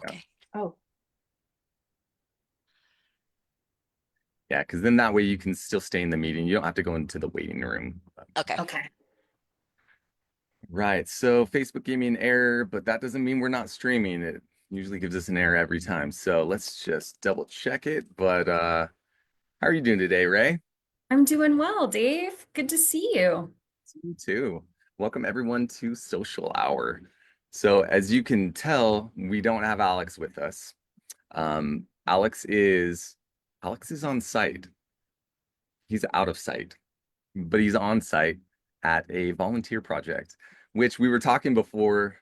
Yeah. Okay. Oh, Yeah, because then that way you can still stay in the meeting. You don't have to go into the waiting room. okay. Okay. Right. So Facebook gave me an error, but that doesn't mean we're not streaming. It usually gives us an error every time. So let's just double check it. But how are you doing today, Ray? I'm doing well, Dave. Good to see you. You too. Welcome everyone to Social Hour. So as you can tell, we don't have Alex with us. Um, Alex is Alex is on site. He's out of sight, but he's on site at a volunteer project, which we were talking before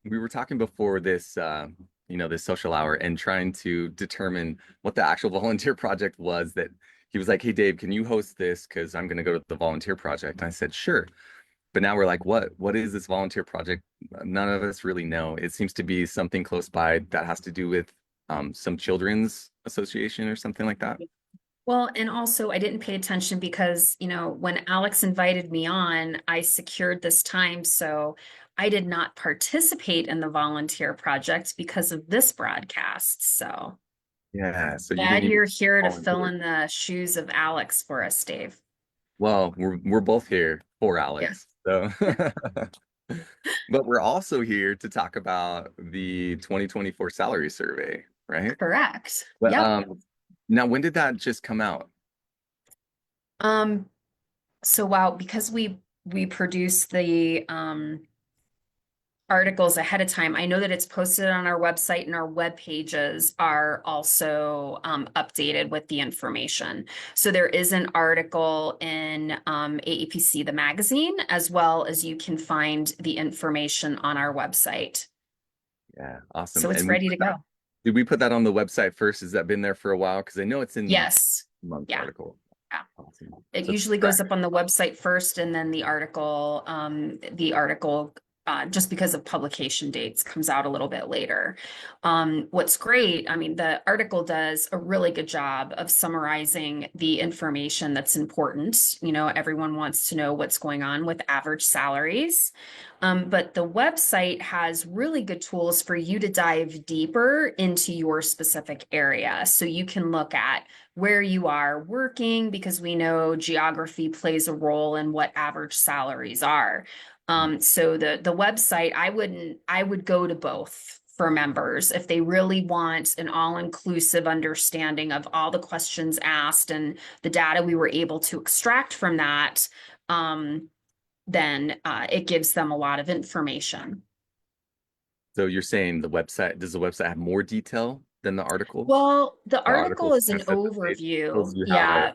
this this social hour and trying to determine what the actual volunteer project was that he was like, "Hey Dave, can you host this? Because I'm gonna go to the volunteer project." And I said, "Sure." But now we're like, what is this volunteer project? None of us really know. It seems to be something close by that has to do with some children's association or something like that. Well, and also I didn't pay attention because, when Alex invited me on, I secured this time. So I did not participate in the volunteer project because of this broadcast. So Yeah, so you didn't glad even you're here to fill volunteer. in the shoes of Alex for us, Dave. Well, we're both here for Yeah, Alex. So but we're also here to talk about the 2024 salary survey, right? correct. But Yep. now when did that just come out? Um, so wow, because we produce the articles ahead of time. I know that it's posted on our website and our web pages are also updated with the information. So there is an article in AAPC, the magazine, as well as you can find the information on our website. Yeah, awesome. So it's And we ready put to that, go. did we put that on the website first? Has that been there for a while? Because I know it's in Yes. month's Yeah. article. Yeah. Awesome. It So it's usually track. goes up on the website first and then the article, just because of publication dates, comes out a little bit later. What's great, I mean, the article does a really good job of summarizing the information that's important. Everyone wants to know what's going on with average salaries. But the website has really good tools for you to dive deeper into your specific area. So you can look at where you are working because we know geography plays a role in what average salaries are. So the website, I would go to both for members if they really want an all-inclusive understanding of all the questions asked and the data we were able to extract from that. Then it gives them a lot of information. So you're saying does the website have more detail than the article? Well, the The article article is an kind of sets the stage, overview. tells you how to Yeah.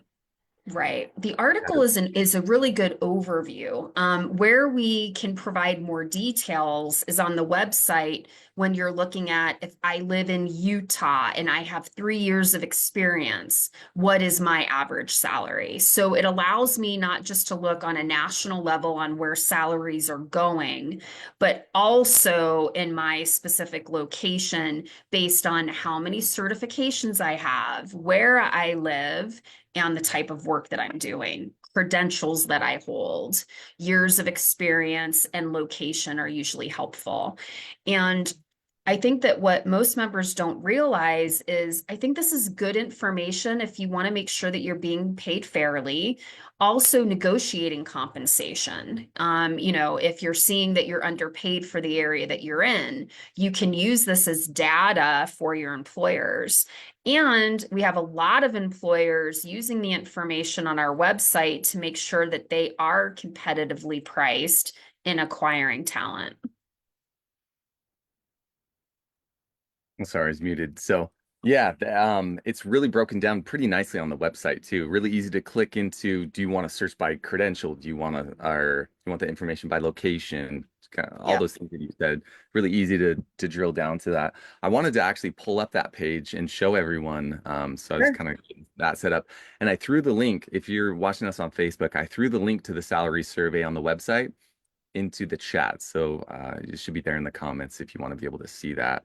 Right. The article is a really good overview. Where we can provide more details is on the website when you're looking at if I live in Utah and I have 3 years of experience, what is my average salary? So it allows me not just to look on a national level on where salaries are going, but also in my specific location based on how many certifications I have, where I live and the type of work that I'm doing. Credentials that I hold, years of experience, and location are usually helpful. And I think that what most members don't realize is I think this is good information if you want to make sure that you're being paid fairly. Also, negotiating compensation. If you're seeing that you're underpaid for the area that you're in, you can use this as data for your employers. And we have a lot of employers using the information on our website to make sure that they are competitively priced in acquiring talent. I'm sorry, it's muted. So yeah, it's really broken down pretty nicely on the website too. Really easy to click into. Do you want to search by credential? Do you want to, or do you want the information by location? Kind of all Yeah, those things that you said. Really easy to drill down to that. I wanted to actually pull up that page and show everyone. So I was sure. kind of getting that set up, and I threw the link. If you're watching us on Facebook, I threw the link to the salary survey on the website into the chat. So it should be there in the comments if you want to be able to see that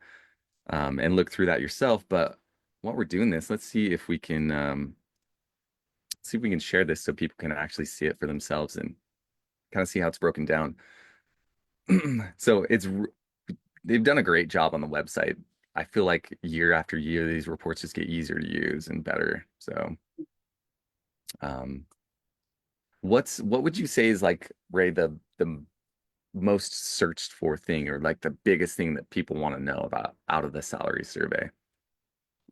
and look through that yourself. But while we're doing this, let's see if we can share this so people can actually see it for themselves and kind of see how it's broken down. So they've done a great job on the website. I feel like year after year, these reports just get easier to use and better. So, um, what would you say is like, Ray, the most searched for thing or like the biggest thing that people want to know about out of the salary survey?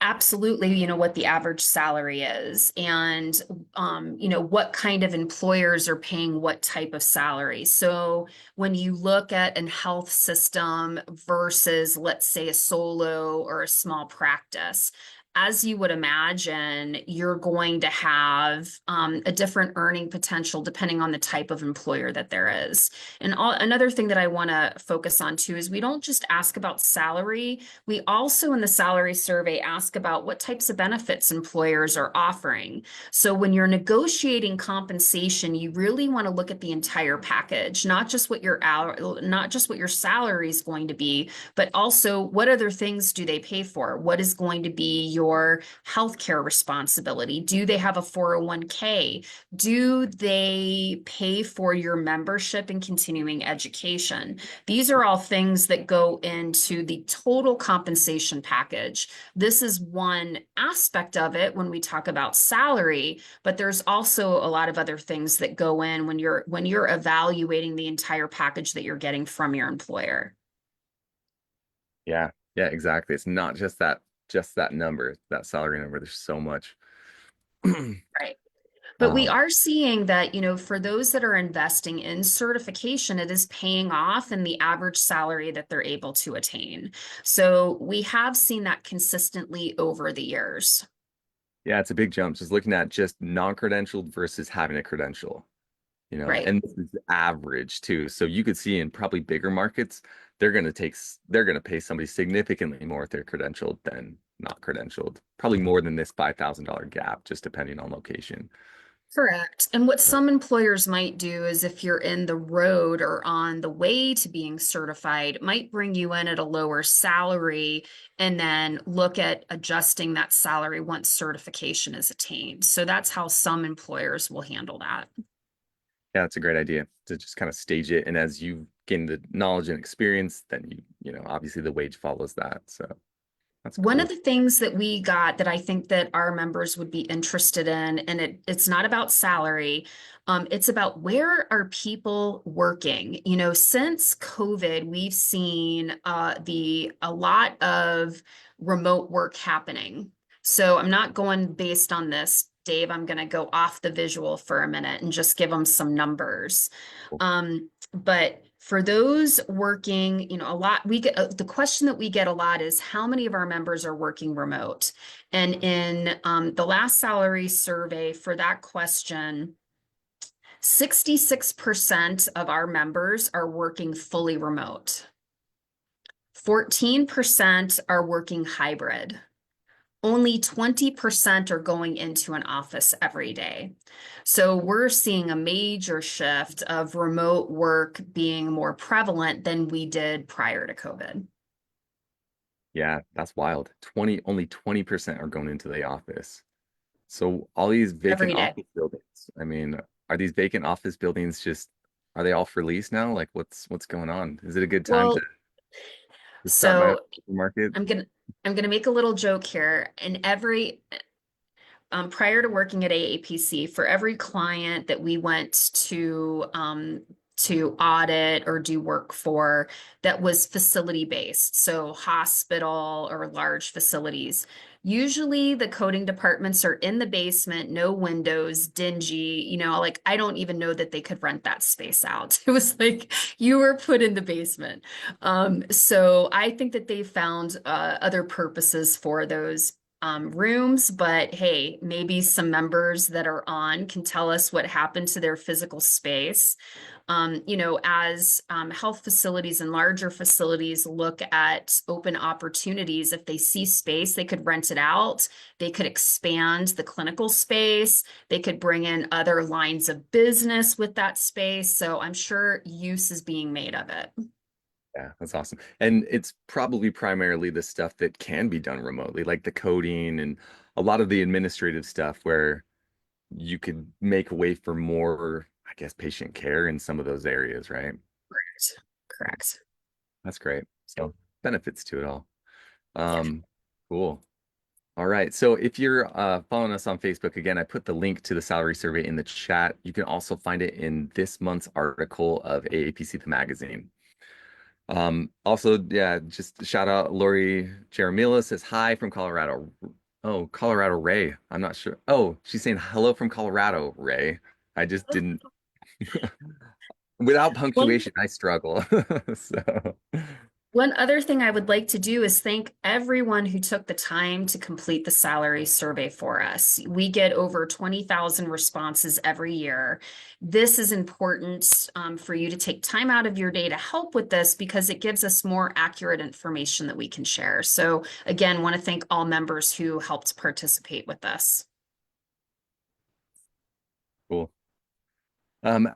Absolutely, what the average salary is and what kind of employers are paying what type of salary. So when you look at an health system versus, let's say, a solo or a small practice, as you would imagine, you're going to have a different earning potential depending on the type of employer that there is. And another thing that I want to focus on too is we don't just ask about salary. We also, in the salary survey, ask about what types of benefits employers are offering. So when you're negotiating compensation, you really want to look at the entire package, not just what your salary is going to be, but also what other things do they pay for? What is going to be your healthcare responsibility? Do they have a 401k? Do they pay for your membership and continuing education? These are all things that go into the total compensation package. This is one aspect of it when we talk about salary, but there's also a lot of other things that go in when you're evaluating the entire package that you're getting from your employer. Yeah, yeah, exactly. It's not just that number, that salary number. There's so much. Right. But we Um, are seeing that, for those that are investing in certification, it is paying off in the average salary that they're able to attain. So we have seen that consistently over the years. yeah, it's a big jump. Just looking at just non-credentialed versus having a credential. Right. And this is average too. So you could see in probably bigger markets, they're gonna pay somebody significantly more if they're credentialed than not credentialed. Probably more than this $5,000 gap, just depending on location. Correct. And what So, some employers might do is if you're in the road or on the way to being certified, might bring you in at a lower salary and then look at adjusting that salary once certification is attained. So that's how some employers will handle that. yeah, it's a great idea to just kind of stage it. And as you gain the knowledge and experience, then obviously the wage follows that. So that's One of cool. the things that we got that I think that our members would be interested in, and it's not about salary, it's about where are people working? Since COVID, we've seen a lot of remote work happening. So I'm not going based on this, Dave. I'm going to go off the visual for a minute and just give them some numbers. But for those working, a lot, we get the question that we get a lot is how many of our members are working remote? And in the last salary survey for that question, 66% of our members are working fully remote. 14% are working hybrid. Only 20% are going into an office every day. So we're seeing a major shift of remote work being more prevalent than we did prior to COVID. Yeah, that's wild. Only 20% are going into the office. So all these vacant Every day. office buildings, I mean, are these vacant office buildings just are they all for lease now? Like what's going on? Is it a good time to, Well, start my own so market? I'm gonna make a little joke here. In every prior to working at AAPC, for every client that we went to audit or do work for that was facility based, so hospital or large facilities. Usually the coding departments are in the basement, no windows, dingy, like I don't even know that they could rent that space out. It was like you were put in the basement. So I think that they found other purposes for those rooms, but hey, maybe some members that are on can tell us what happened to their physical space. As health facilities and larger facilities look at open opportunities, if they see space, they could rent it out. They could expand the clinical space. They could bring in other lines of business with that space. So I'm sure use is being made of it. Yeah, that's awesome. And it's probably primarily the stuff that can be done remotely, like the coding and a lot of the administrative stuff where you could make way for more, I guess, patient care in some of those areas, right? Correct. Correct. That's great. So. benefits to it all. Yeah. Cool. All right. So if you're following us on Facebook, again, I put the link to the salary survey in the chat. You can also find it in this month's article of AAPC the magazine. Also, yeah, just shout out Lori Jeremila says hi from Colorado. Oh, Colorado Ray. I'm not sure. Oh, she's saying hello from Colorado, Ray. I just didn't without One punctuation, I struggle. So One other thing I would like to do is thank everyone who took the time to complete the salary survey for us. We get over 20,000 responses every year. This is important for you to take time out of your day to help with this because it gives us more accurate information that we can share. So again, want to thank all members who helped participate with us. cool.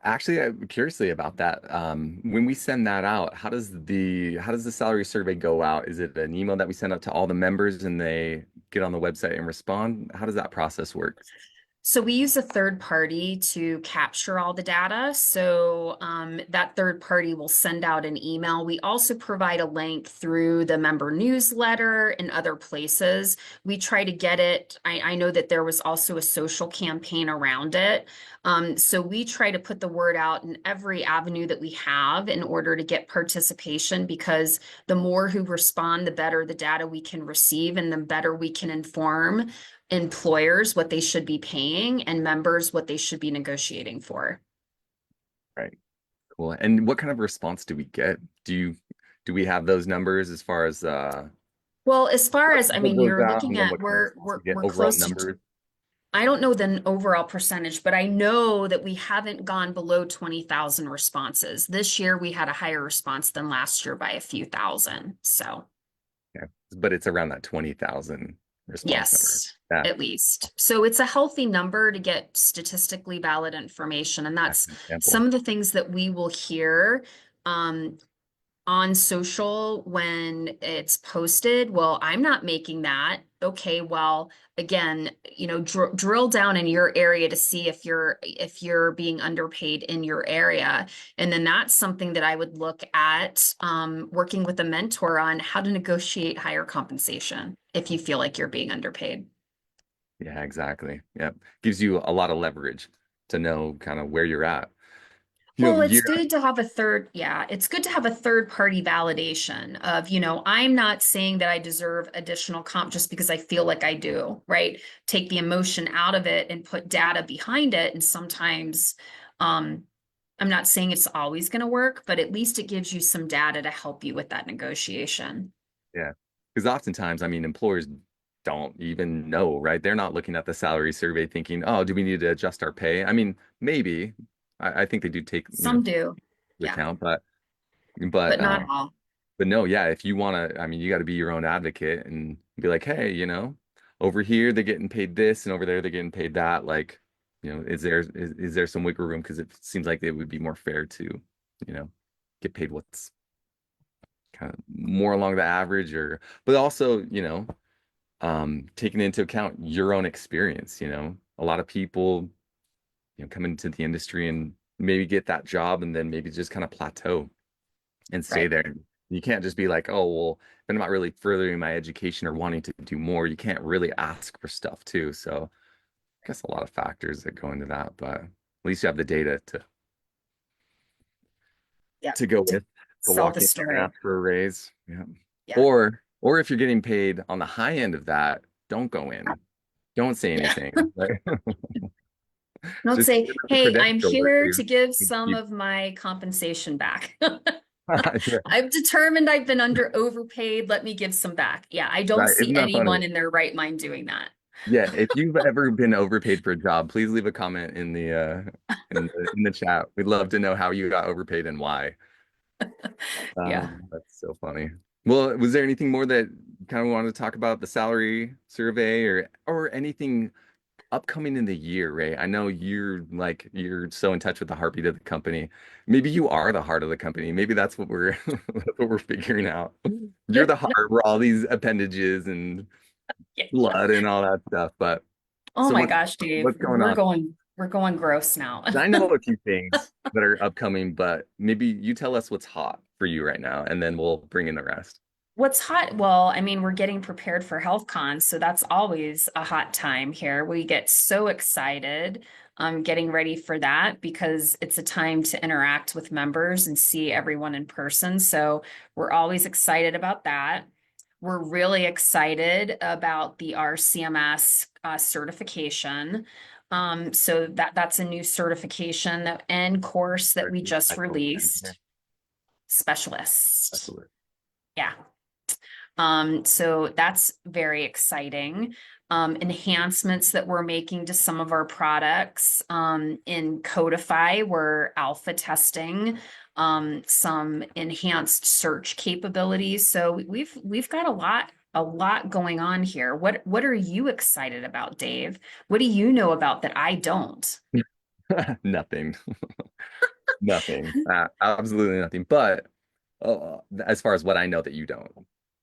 Actually, I'm curiously about that. When we send that out, how does the salary survey go out? Is it an email that we send out to all the members and they get on the website and respond? How does that process work? So we use a third party to capture all the data. So that third party will send out an email. We also provide a link through the member newsletter and other places. We try to get it. I know that there was also a social campaign around it. So we try to put the word out in every avenue that we have in order to get participation because the more who respond, the better the data we can receive and the better we can inform employers what they should be paying and members what they should be negotiating for. Right. Cool. And what kind of response do we get? Do we have those numbers as far as Well, as far as, I what mean, goes you're out looking and then at what kind of response we get we're overall close to, numbers? I don't know the overall percentage, but I know that we haven't gone below 20,000 responses. This year we had a higher response than last year by a few thousand. So Yeah. But it's around that 20,000 response number. yes, Yeah. at least. So it's a healthy number to get statistically valid information. And That's that's an example. some of the things that we will hear. Um, on social when it's posted. Well, I'm not making that. Okay, well, again, drill down in your area to see if you're being underpaid in your area. And then that's something that I would look at working with a mentor on how to negotiate higher compensation if you feel like you're being underpaid. Yeah, exactly. Yep. Gives you a lot of leverage to know kind of where you're at. Well, it's Year. good to have a third, yeah, it's good to have a third party validation of, I'm not saying that I deserve additional comp just because I feel like I do, right? Take the emotion out of it and put data behind it. And sometimes, um, I'm not saying it's always going to work, but at least it gives you some data to help you with that negotiation. Yeah. Because oftentimes, I mean, employers don't even know, right? They're not looking at the salary survey thinking, oh, do we need to adjust our pay? I mean, maybe. I think they do take, Some do, into yeah, account, but but not all. but no, yeah, if you want to, I mean, you got to be your own advocate and be like, hey, over here they're getting paid this and over there they're getting paid that. Like, is there some wiggle room? Because it seems like it would be more fair to, you know, get paid what's kind of more along the average but also, taking into account your own experience, a lot of people, come into the industry and maybe get that job and then maybe just kind of plateau and stay Right. there. You can't just be like, oh, well, if I'm not really furthering my education or wanting to do more. You can't really ask for stuff too. So I guess a lot of factors that go into that, but at least you have the data Yeah. to go To with to sell walk the in and story. ask for a raise. Yeah. Yeah. Or if you're getting paid on the high end of that, don't go in. Don't say Yeah. anything. Right? Don't Just say, the hey, I'm credentials are here clear. to give some You- of my compensation back. Yeah, I've determined I've been overpaid. Let me give some back. Yeah, I don't right. see Isn't that funny? anyone in their right mind doing that. Yeah, if you've ever been overpaid for a job, please leave a comment in the chat. We'd love to know how you got overpaid and why. Yeah. That's so funny. Well, was there anything more that kind of wanted to talk about the salary survey or anything upcoming in the year, Ray? I know you're so in touch with the heartbeat of the company. Maybe you are the heart of the company. Maybe that's what we're that's what we're figuring out. You're the heart where all these appendages and Yeah. blood and all that stuff. But Oh so my gosh, Dave, what's going on? we're going gross now. I know a few things that are upcoming, but maybe you tell us what's hot for you right now, and then we'll bring in the rest. What's hot? Well, I mean, we're getting prepared for HealthCon, so that's always a hot time here. We get so excited getting ready for that because it's a time to interact with members and see everyone in person. So we're always excited about that. We're really excited about the RCMS certification. So that's a new certification and course that we just Medical engineer released. Specialist. specialist. Yeah. So that's very exciting. Enhancements that we're making to some of our products in Codify, we're alpha testing some enhanced search capabilities. So we've got a lot going on here. What are you excited about, Dave? What do you know about that I don't? Nothing. Nothing. Absolutely nothing. But as far as what I know that you don't,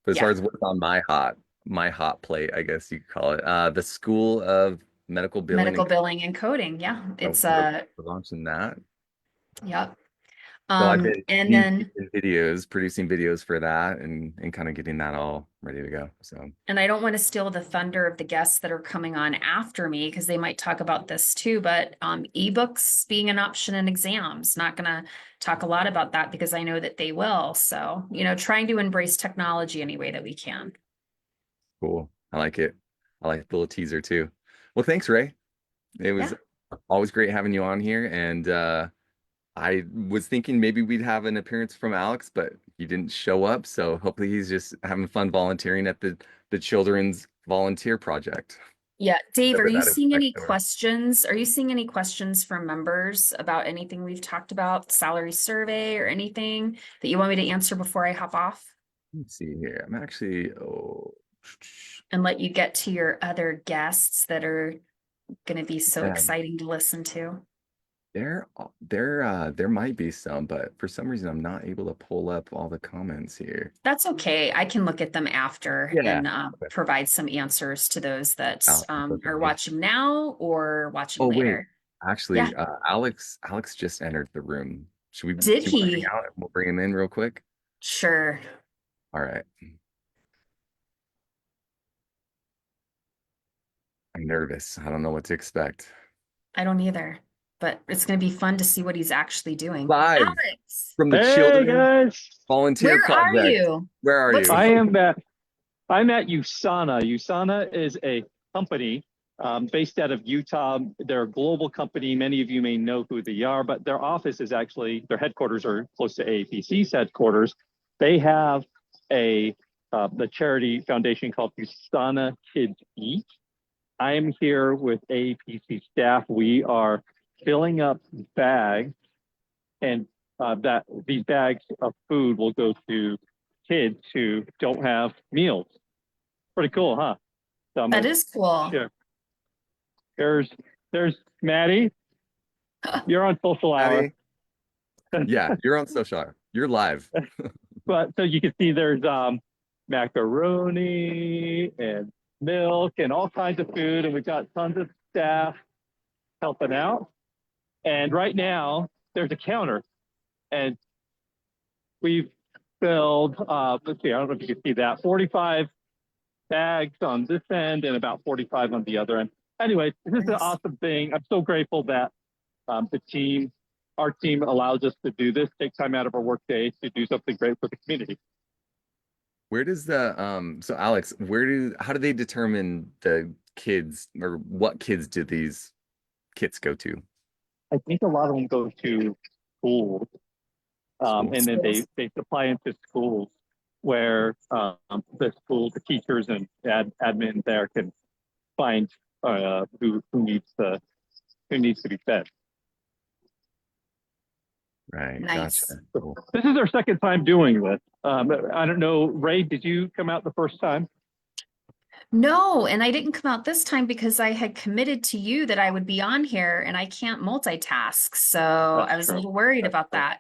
but as far Yeah, as what's on my hot plate, I guess you could call it, the School of Medical Billing medical and billing and coding. Yeah, oh, it's we're launching that. yep. So I've been And knee deep then in videos, producing videos for that, and kind of getting that all ready to go. So and I don't want to steal the thunder of the guests that are coming on after me because they might talk about this too, but eBooks being an option in exams, not going to talk a lot about that because I know that they will. So, trying to embrace technology any way that we can. cool. I like it. I like the little teaser too. Well, thanks, Ray. It Yeah. was always great having you on here, and I was thinking maybe we'd have an appearance from Alex, but he didn't show up. So hopefully he's just having fun volunteering at the children's volunteer project, Yeah. Dave, are whatever you that is seeing any next door. questions? Are you seeing any questions from members about anything we've talked about, salary survey or anything that you want me to answer before I hop off Let's see here. I'm actually and let you get to your other guests that are going to be so yeah, exciting to listen to? there might be some, but for some reason I'm not able to pull up all the comments here. That's okay. I can look at them after Yeah. and Okay. provide some answers to those that Alex is so are funny. watching now or watching Oh wait, later. Yeah. actually, Alex just entered the room. Should we? Do Did you want to hang he? out and we'll bring him in real quick? Sure. All right. I'm nervous. I don't know what to expect. I don't either, but it's going to be fun to see what he's actually doing. Live Alex, from the Hey Children's guys, Volunteer where are Project. you? Where are What's the you? I'm at USANA. USANA is a company based out of Utah. They're a global company. Many of you may know who they are, but their office is actually their headquarters are close to AAPC's headquarters. They have a the charity foundation called USANA Kids Eat. I am here with AAPC staff. We are filling up bags and that these bags of food will go to kids who don't have meals. Pretty cool, huh? So I'm That gonna is cool. share. There's there's Maddie. You're on social hour, Maddie? Yeah, you're on social hour. You're live. but so you can see there's macaroni and milk and all kinds of food, and we've got tons of staff helping out. And right now there's a counter, and we've filled let's see, I don't know if you can see that 45 bags on this end and about 45 on the other end. Anyway, this is an Nice. awesome thing. I'm so grateful that our team allows us to do this, take time out of our work day to do something great for the community. Where does the so Alex, how do they determine the kids or what kids do these kits go to? I think a lot of them go to schools, and Schools. then Schools. they supply into schools where the teachers and admin there can find who needs to be fed. Right, gotcha. Nice. Cool. This is our second time doing this. I don't know, Ray, did you come out the first time? No, and I didn't come out this time because I had committed to you that I would be on here and I can't multitask. So I That's was a true. little worried That's about true. that.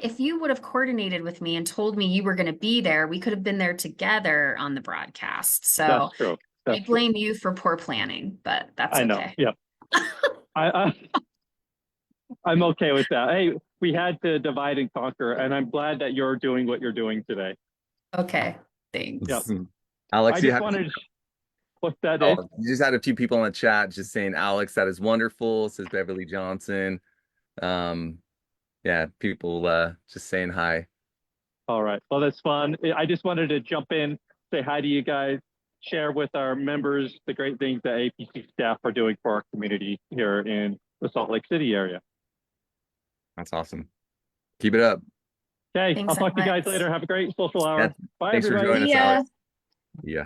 If you would have coordinated with me and told me you were going to be there, we could have been there together on the broadcast. So That's true. I That's true. blame you for poor planning, but that's I know. okay. Yep. I, I'm okay with that. Hey, we had to divide and conquer, and I'm glad that you're doing what you're doing today. Okay, thanks. Yep. Alex, I you just have wanted to, what's that, Dave? you just had a few people in the chat just saying, Alex, that is wonderful, says Beverly Johnson. Yeah, people just saying hi. All right. Well, that's fun. I just wanted to jump in, say hi to you guys, share with our members the great things that APC staff are doing for our community here in the Salt Lake City area. That's awesome. Keep it up. Okay, Thanks, I'll talk to you guys Alex. later. Have a great social Yeah, hour. Bye, thanks for everybody. joining See us, ya. Alex. Yeah.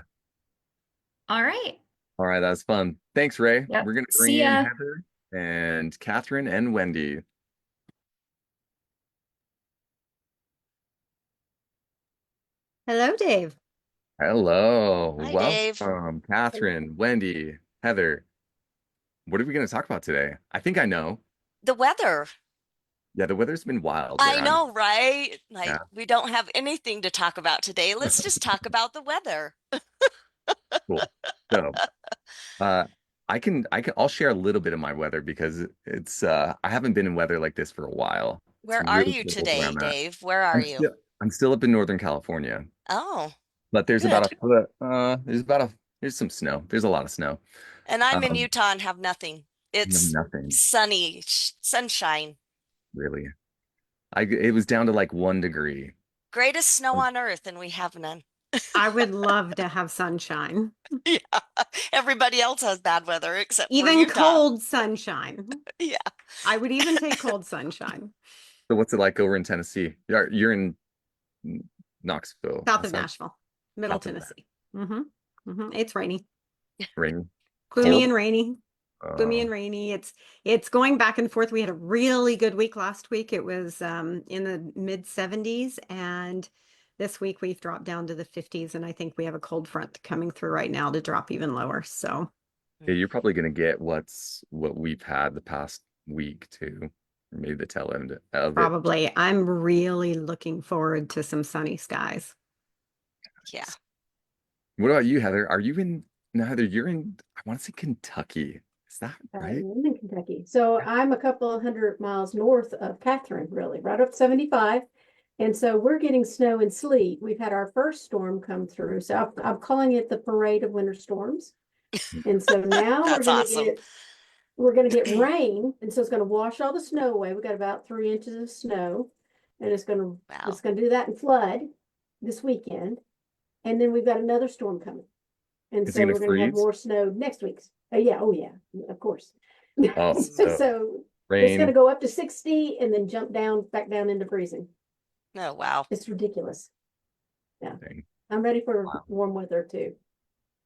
All right. All right, that was fun. Thanks, Ray. Yep. We're gonna bring See in ya. Heather and Catherine and Wendy. Hello, Dave. Hello. Hi, Dave. Welcome, Catherine, Wendy, Heather. What are we gonna talk about today? I think I know. The weather. Yeah, the weather's been wild I where I'm. know, right? Like, Yeah, we don't have anything to talk about today. Let's just talk about the weather. cool. So, uh, I'll share a little bit of my weather because it's I haven't been in weather like this for a while. It's Where are really you cool where today, I'm at. Dave? Where are you? I'm still up in Northern California, Oh, but there's about good. a foot. There's some snow. There's a lot of snow. And I'm in Um, Utah and have nothing. you have It's nothing sunny, sunshine. really. It was down to like 1 degree. Greatest snow on earth, and we have none. I would love to have sunshine, Yeah. Everybody else has bad weather except for even Utah. cold sunshine. Yeah. I would even take cold sunshine. So what's it like over in Tennessee? You're in Knoxville. South of That's not Nashville, Middle south of that. Tennessee. It's rainy, Rainy. gloomy Cold. and rainy, gloomy and rainy. It's going back and forth. We had a really good week last week. It was in the mid 70s, and this week we've dropped down to the 50s, and I think we have a cold front coming through right now to drop even lower. So Yeah, you're probably gonna get what we've had the past week too, or maybe the tail end of it. probably I'm really looking forward to some sunny skies. Yeah. What about you, Heather? Are you in? No, Heather, you're in. I want to say Kentucky. Is that I right? live in Kentucky. So I'm a couple of 100 miles north of Catherine, really, right up 75. And so we're getting snow and sleet. We've had our first storm come through. So I'm calling it the parade of winter storms. And so now That's awesome. we're gonna get rain, and so it's gonna wash all the snow away. We got about 3 inches of snow, and it's Wow. gonna do that and flood this weekend. And then we've got another storm coming. And Is it so gonna we're gonna have freeze? more snow next week. Yeah, oh yeah, of course. Oh, So it's gonna rain. go up to 60 and then jump back down into freezing. Oh, wow. It's ridiculous. Yeah, Dang. I'm ready for Wow. warm weather too.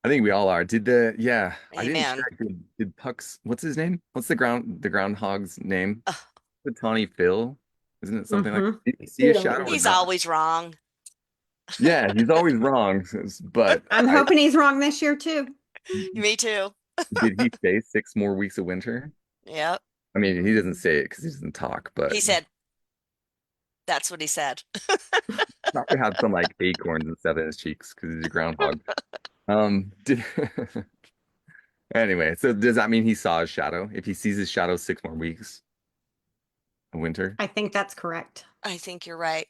I think we all are. I didn't Amen. check. Did Puck's, what's his name? What's the groundhog's name? Ugh. The Tawny Phil? Isn't it something like, Mhm. did you see a Phil. shadow or He's not? always wrong. Yeah, he's always wrong. But I'm hoping he's wrong this year too. Me too. did he say 6 more weeks of winter? Yep. I mean, he doesn't say it because he doesn't talk, but He said, that's what he said. probably had some like acorns and stuff in his cheeks because he's a groundhog. Did Anyway, so does that mean he saw his shadow? If he sees his shadow 6 more weeks of winter, I think that's correct. I think you're right.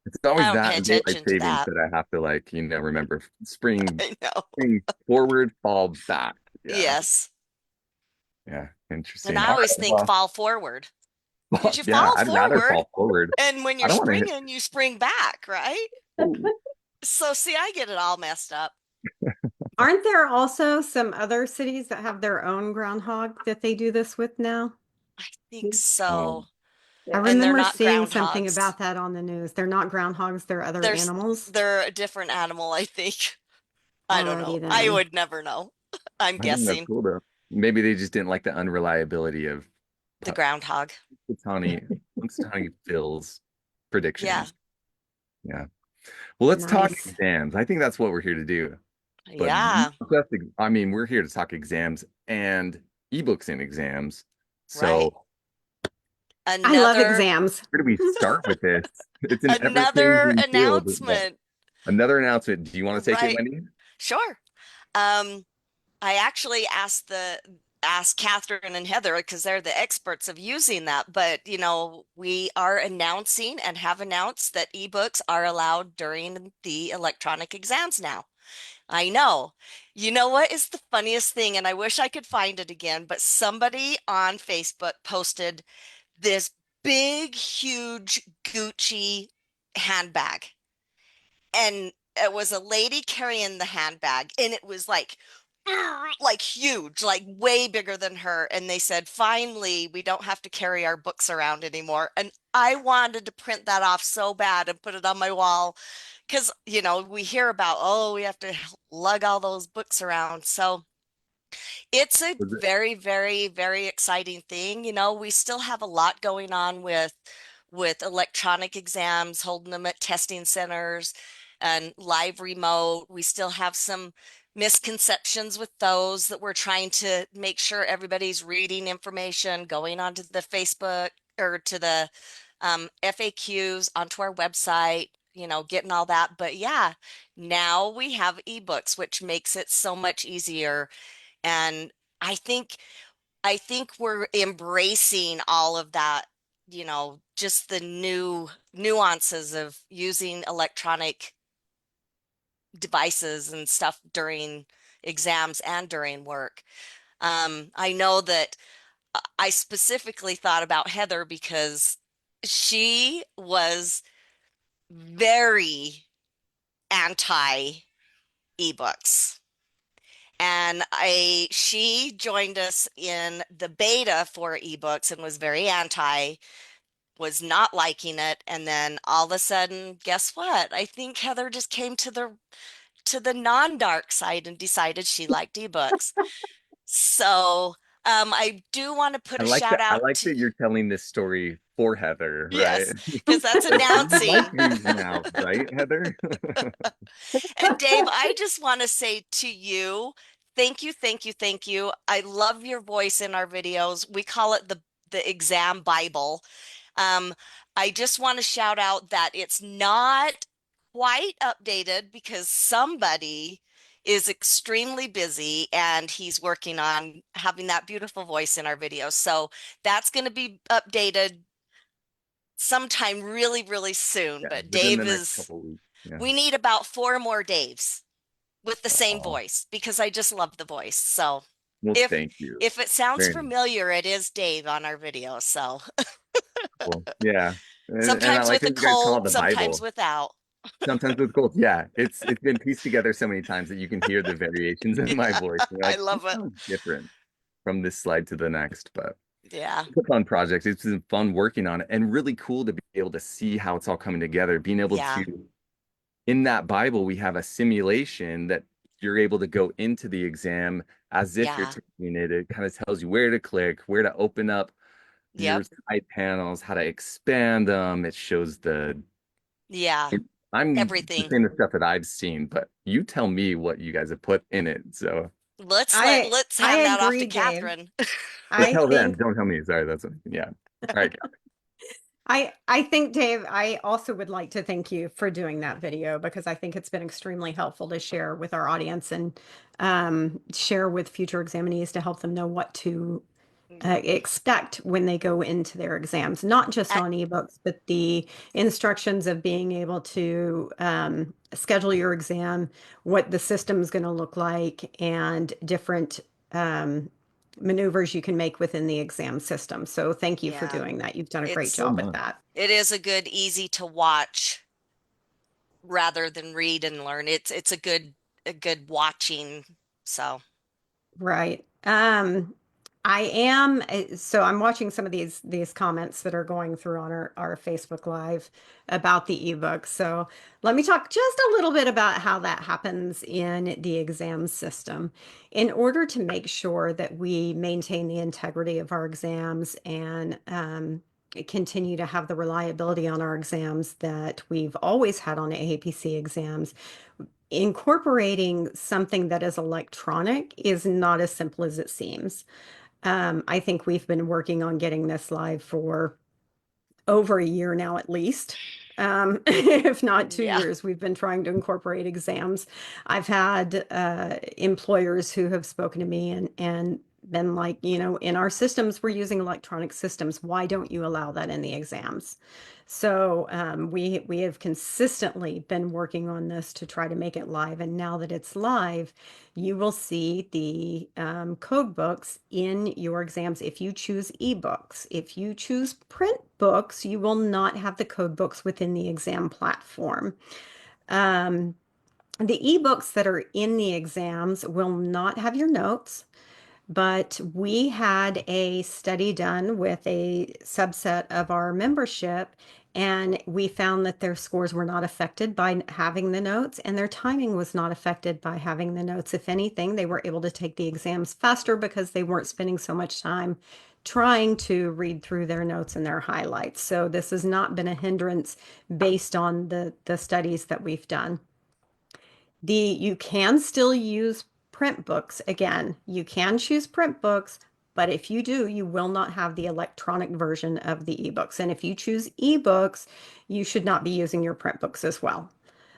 it's always I don't that pay and daylight attention to savings that. that I have to like, remember spring, I know. spring forward, fall back. Yeah, Yes. yeah, interesting. And I All always right, think well, fall forward. Because you yeah, fall I'd rather forward, fall forward. and when I you're don't want to hit. springing, you spring back, right? So see, I get it all messed up. Aren't there also some other cities that have their own groundhog that they do this with now? I think Oh, so. I And they're remember not seeing something groundhogs. about that on the news. They're not groundhogs, they're other animals. They're a different animal, I think. I don't know. Alrighty I then. would never know. I'm I think that's guessing cool though. Maybe they just didn't like the unreliability of the groundhog. Tawny Phil's Yeah. predictions. Yeah. Well, let's talk Nice. exams. I think that's what we're here to do. But Yeah. I mean, we're here to talk exams and ebooks in exams. So I love Another exams. where do we start with this? It's an another ever-changing field, but announcement. another announcement. Do you want to take it, Right. Wendy? Sure. I actually asked ask Catherine and Heather because they're the experts of using that. But, you know, we are announcing and have announced that ebooks are allowed during the electronic exams now. I know. You know what is the funniest thing? And I wish I could find it again, but somebody on Facebook posted this big, huge Gucci handbag. And it was a lady carrying the handbag, and it was like huge, like way bigger than her. And they said, finally, we don't have to carry our books around anymore. And I wanted to print that off so bad and put it on my wall because, you know, we hear about, oh, we have to lug all those books around. So it's a Was it- very, very, very exciting thing. You know, we still have a lot going on with electronic exams, holding them at testing centers and live remote. We still have some misconceptions with those that we're trying to make sure everybody's reading information, going onto the Facebook or to the FAQs onto our website, you know, getting all that. But yeah, now we have ebooks, which makes it so much easier. And I think I think we're embracing all of that, you know, just the new nuances of using electronic devices and stuff during exams and during work. I know that I specifically thought about Heather because she was very anti ebooks. And she joined us in the beta for ebooks and was very anti, was not liking it. And then all of a sudden, guess what? I think Heather just came to the non-dark side and decided she liked ebooks. So I do want to put a shout I out like to, that you're telling this story for Heather, right? yes, because that's Like, you like announcing. these now, right, Heather? And Dave, I just want to say to you, thank you, thank you, thank you. I love your voice in our videos. We call it the exam Bible. Um, I just want to shout out that it's not quite updated because somebody is extremely busy and he's working on having that beautiful voice in our videos. So that's going to be updated sometime really, really soon. Yeah, But within the Dave next is, couple weeks. Yeah. we need about 4 more Daves with the same Oh, voice because I just love the voice. So well, if thank you. if it sounds Very nice. familiar, it is Dave on our video. So Cool. Yeah. And I sometimes like with a that you guys call it cold, the sometimes Bible. without. Sometimes with gold. Yeah. It's been pieced together so many times that you can hear the variations in my Yeah, voice. And you're I like, this love it. sounds different from this slide to the next. But Yeah, it's a fun project. It's been fun working on it and really cool to be able to see how it's all coming together, being able yeah, to in that Bible, we have a simulation that you're able to go into the exam as if you're yeah, taking it. It kind of tells you where to click, where to open up your yep, side panels, how to expand them. It shows the, yeah, I'm just everything. saying the stuff that I've seen, but you tell me what you guys have put in it. So, Let's I hand that off to agree, Dave. Catherine. but I tell them, think don't tell me. Sorry, that's what, yeah. All right. I think, Dave, I also would like to thank you for doing that video because I think it's been extremely helpful to share with our audience and share with future examinees to help them know what to expect when they go into their exams, not just I- on ebooks, but the instructions of being able to schedule your exam, what the system is going to look like, and different um, maneuvers you can make within the exam system. So thank you for yeah, doing that. You've done a great it's So job with much. that. it is a good, easy to watch rather than read and learn. It's a good watching. So Right. I am so I'm watching some of these comments that are going through on our Facebook Live about the ebook. So let me talk just a little bit about how that happens in the exam system. In order to make sure that we maintain the integrity of our exams and continue to have the reliability on our exams that we've always had on AAPC exams, incorporating something that is electronic is not as simple as it seems. I think we've been working on getting this live for over a year now, at least. If not two yeah, years, we've been trying to incorporate exams. I've had employers who have spoken to me and been like, in our systems, we're using electronic systems. Why don't you allow that in the exams? So we have consistently been working on this to try to make it live. And now that it's live, you will see the code books in your exams if you choose eBooks. If you choose print books, you will not have the code books within the exam platform. The eBooks that are in the exams will not have your notes, but we had a study done with a subset of our membership, and we found that their scores were not affected by having the notes, and their timing was not affected by having the notes. If anything, they were able to take the exams faster because they weren't spending so much time trying to read through their notes and their highlights. So this has not been a hindrance based on the studies that we've done. You can still use print books. Again, you can choose print books, but if you do, you will not have the electronic version of the ebooks. And if you choose ebooks, you should not be using your print books as well.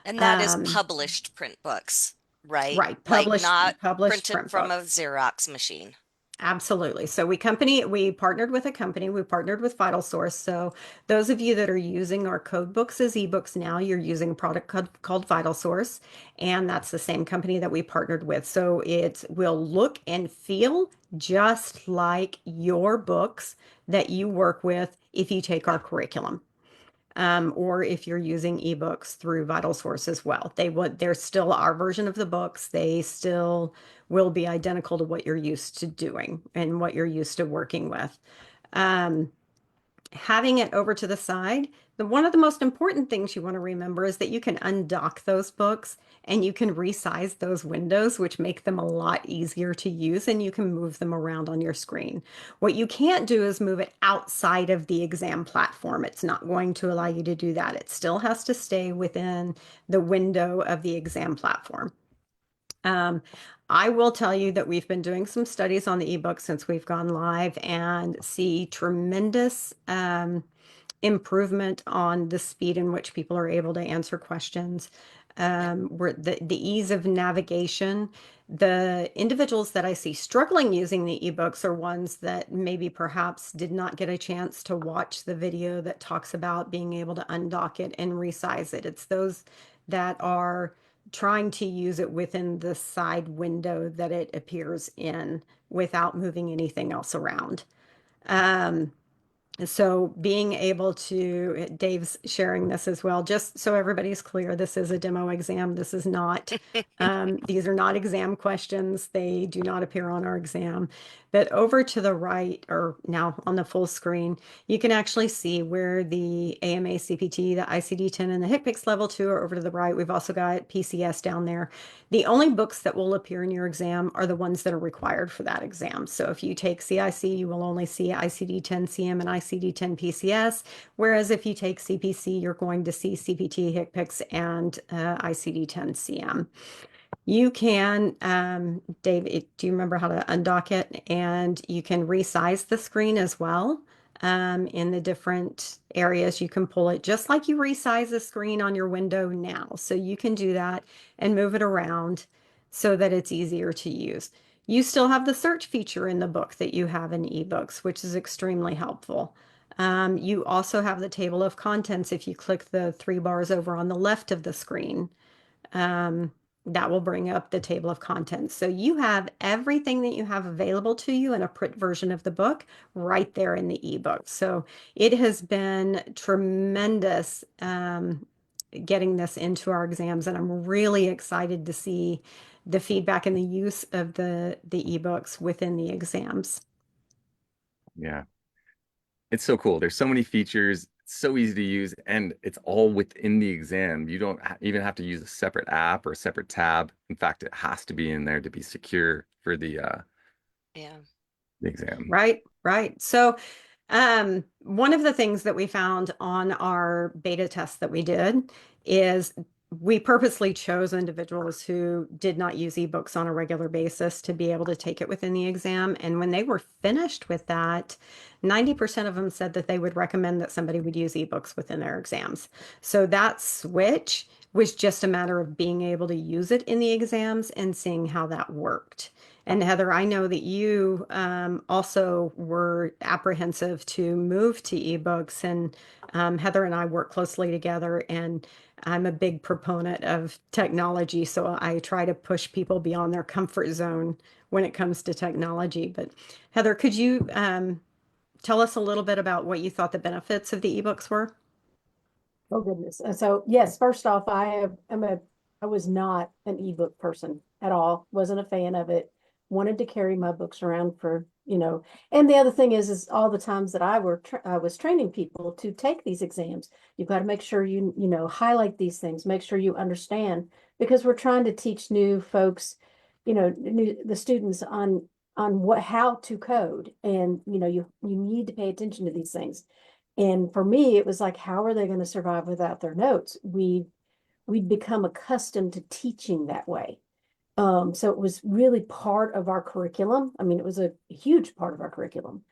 And that is published print books, right? Right, Like not published printed print from a books. Xerox machine. Absolutely. So we partnered with a company, we partnered with Vital Source. So those of you that are using our code books as ebooks now, you're using a product called Vital Source, and that's the same company that we partnered with. So it will look and feel just like your books that you work with if you take our curriculum. Or if you're using ebooks through Vital Source as well. They're still our version of the books. They still will be identical to what you're used to doing and what you're used to working with. Having it over to the side, one of the most important things you want to remember is that you can undock those books and you can resize those windows, which make them a lot easier to use, and you can move them around on your screen. What you can't do is move it outside of the exam platform. It's not going to allow you to do that. It still has to stay within the window of the exam platform. I will tell you that we've been doing some studies on the ebook since we've gone live and see tremendous improvement on the speed in which people are able to answer questions, where the ease of navigation. The individuals that I see struggling using the ebooks are ones that maybe perhaps did not get a chance to watch the video that talks about being able to undock it and resize it. It's those that are trying to use it within the side window that it appears in without moving anything else around. So being able to, Dave's sharing this as well, just so everybody's clear, this is a demo exam. This is not, these are not exam questions. They do not appear on our exam. But over to the right, or now on the full screen, you can actually see where the AMA CPT, the ICD-10, and the HCPCS level 2 are over to the right. We've also got PCS down there. The only books that will appear in your exam are the ones that are required for that exam. So if you take CIC, you will only see ICD-10 CM and ICD-10 PCS, whereas if you take CPC, you're going to see CPT, HCPCS, and ICD-10 CM. You can, Dave, do you remember how to undock it? And you can resize the screen as well. In the different areas, you can pull it just like you resize the screen on your window now. So you can do that and move it around so that it's easier to use. You still have the search feature in the book that you have in eBooks, which is extremely helpful. You also have the table of contents if you click the 3 bars over on the left of the screen. That will bring up the table of contents. So you have everything that you have available to you in a print version of the book right there in the ebook. So it has been tremendous getting this into our exams, and I'm really excited to see the feedback and the use of the ebooks within the exams. Yeah. It's so cool. There's so many features, it's so easy to use, and it's all within the exam. You don't even have to use a separate app or a separate tab. In fact, it has to be in there to be secure for the exam. Right, right. So one of the things that we found on our beta test that we did is we purposely chose individuals who did not use ebooks on a regular basis to be able to take it within the exam. And when they were finished with that, 90% of them said that they would recommend that somebody would use ebooks within their exams. So that switch was just a matter of being able to use it in the exams and seeing how that worked. And Heather, I know that you also were apprehensive to move to eBooks, and Heather and I work closely together, and I'm a big proponent of technology, so I try to push people beyond their comfort zone when it comes to technology. But Heather, could you tell us a little bit about what you thought the benefits of the eBooks were? Oh goodness. So yes, first off, I was not an ebook person at all. Wasn't a fan of it. Wanted to carry my books around for, and the other thing is all the times that I was training people to take these exams. You've got to make sure highlight these things, make sure you understand, because we're trying to teach new folks, the students on how to code, and you need to pay attention to these things. And for me, it was like, how are they going to survive without their notes? We'd become accustomed to teaching that way. So it was really part of our curriculum. I mean, it was a huge part of our curriculum.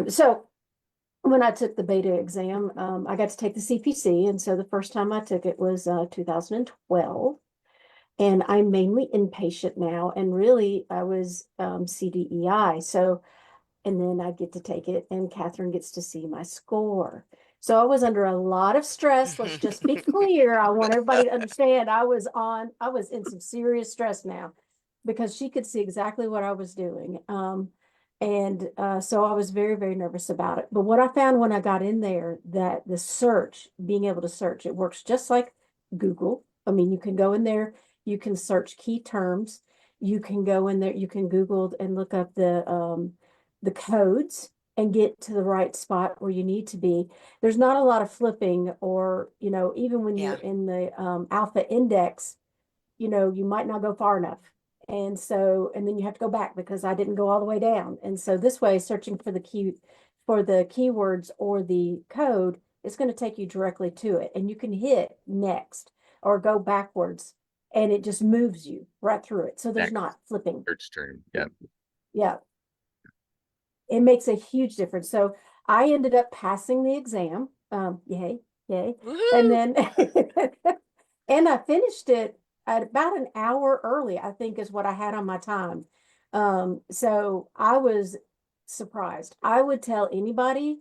So when I took the beta exam, I got to take the CPC. And so the first time I took it was 2012. And I'm mainly inpatient now. And really, I was CDEI. So and then I get to take it, and Catherine gets to see my score. So I was under a lot of stress. Let's just be clear. I want everybody to understand I was in some serious stress now, because she could see exactly what I was doing. So I was very, very nervous about it. But what I found when I got in there, that the search, being able to search, it works just like Google. I mean, you can go in there, you can search key terms, you can go in there, you can Google and look up the codes and get to the right spot where you need to be. There's not a lot of flipping, or, even when you're Yeah. in the alpha index, you might not go far enough. And then you have to go back, because I didn't go all the way down. And so this way, searching for the keywords or the code, it's going to take you directly to it. And you can hit next or go backwards, and it just moves you right through it. So there's Next not flipping. search term. Yeah. Yeah. It makes a huge difference. So I ended up passing the exam. Yay, yay. And Woohoo! then and I finished it at about an hour early, I think is what I had on my time. So I was surprised. I would tell anybody,